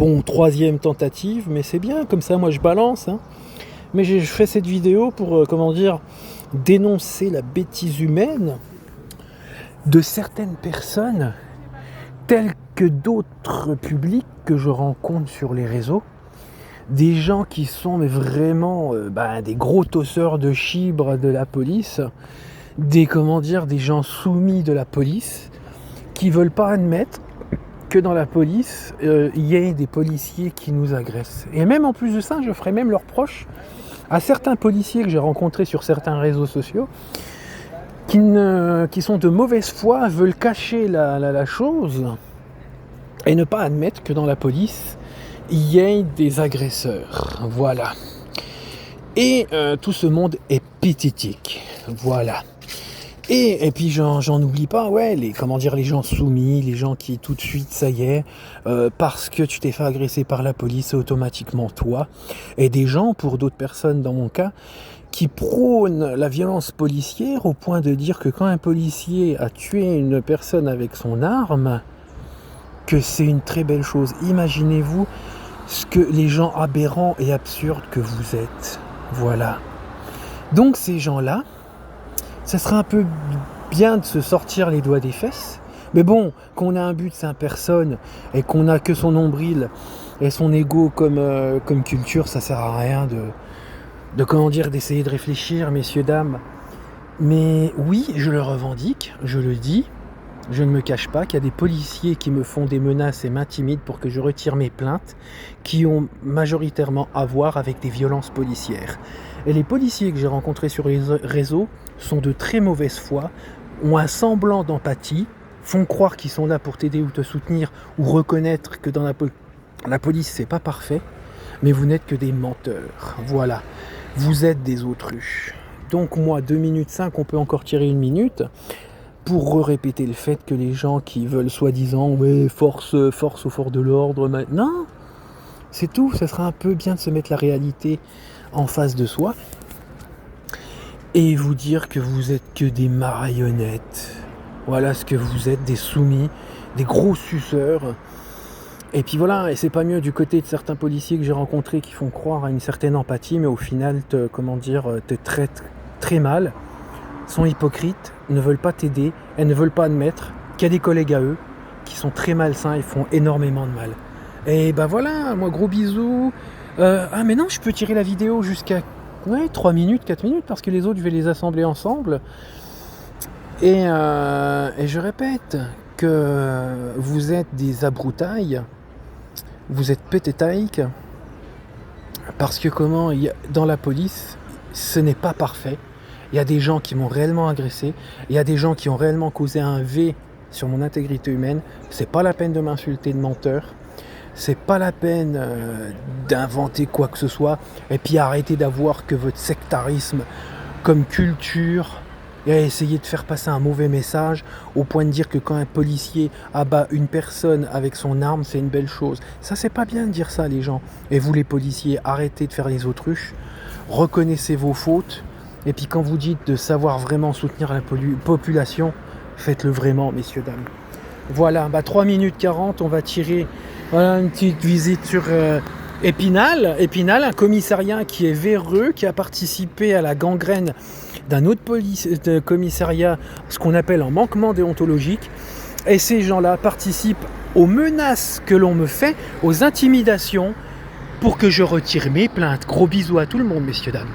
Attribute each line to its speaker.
Speaker 1: Bon, troisième tentative, mais c'est bien, comme ça moi je balance. Hein. Mais je fais cette vidéo pour, dénoncer la bêtise humaine de certaines personnes, telles que d'autres publics que je rencontre sur les réseaux. Des gens qui sont vraiment des gros tosseurs de chibres de la police, des gens soumis de la police, qui veulent pas admettre que dans la police, il y ait des policiers qui nous agressent. Et même en plus de ça, je ferai même leur reproche à certains policiers que j'ai rencontrés sur certains réseaux sociaux, qui sont de mauvaise foi, veulent cacher la chose, et ne pas admettre que dans la police, il y ait des agresseurs. Voilà. Et tout ce monde est pathétique. Voilà. Et puis j'en oublie pas, les gens soumis, les gens qui tout de suite, ça y est, parce que tu t'es fait agresser par la police, c'est automatiquement toi. Et des gens, pour d'autres personnes dans mon cas, qui prônent la violence policière au point de dire que quand un policier a tué une personne avec son arme, que c'est une très belle chose. Imaginez-vous ce que les gens aberrants et absurdes que vous êtes. Voilà. Donc ces gens-là, ça serait un peu bien de se sortir les doigts des fesses. Mais bon, qu'on a un but, c'est un personne, et qu'on a que son nombril et son ego comme culture, ça sert à rien d'essayer de réfléchir, messieurs, dames. Mais oui, je le revendique, je le dis, je ne me cache pas qu'il y a des policiers qui me font des menaces et m'intimident pour que je retire mes plaintes, qui ont majoritairement à voir avec des violences policières. Et les policiers que j'ai rencontrés sur les réseaux sont de très mauvaise foi, ont un semblant d'empathie, font croire qu'ils sont là pour t'aider ou te soutenir, ou reconnaître que dans la police c'est pas parfait, mais vous n'êtes que des menteurs. Voilà, vous êtes des autruches. Donc moi, 2 minutes 5, on peut encore tirer 1 minute, pour répéter le fait que les gens qui veulent soi-disant force aux forces de l'ordre maintenant, c'est tout. Ça sera un peu bien de se mettre la réalité en face de soi et vous dire que vous êtes que des marionnettes. Voilà ce que vous êtes, des soumis, des gros suceurs. Et puis voilà, et c'est pas mieux du côté de certains policiers que j'ai rencontrés qui font croire à une certaine empathie, mais au final te traitent très mal, sont hypocrites, ne veulent pas t'aider, et ne veulent pas admettre qu'il y a des collègues à eux qui sont très malsains et font énormément de mal. Et voilà, moi gros bisous. Mais non, je peux tirer la vidéo jusqu'à 3 minutes, 4 minutes, parce que les autres je vais les assembler ensemble. Et je répète que vous êtes des abroutailles, vous êtes pététaïques, parce que dans la police, ce n'est pas parfait. Il y a des gens qui m'ont réellement agressé, il y a des gens qui ont réellement causé un V sur mon intégrité humaine. C'est pas la peine de m'insulter de menteur, c'est pas la peine d'inventer quoi que ce soit, et puis arrêtez d'avoir que votre sectarisme comme culture et à essayer de faire passer un mauvais message au point de dire que quand un policier abat une personne avec son arme, c'est une belle chose. Ça, c'est pas bien de dire ça, les gens. Et vous, les policiers, arrêtez de faire les autruches, reconnaissez vos fautes. Et puis quand vous dites de savoir vraiment soutenir la population, faites-le vraiment, messieurs, dames. Voilà, 3 minutes 40, on va tirer une petite visite sur Épinal, un commissariat qui est véreux, qui a participé à la gangrène d'un autre commissariat, ce qu'on appelle un manquement déontologique. Et ces gens-là participent aux menaces que l'on me fait, aux intimidations, pour que je retire mes plaintes. Gros bisous à tout le monde, messieurs, dames.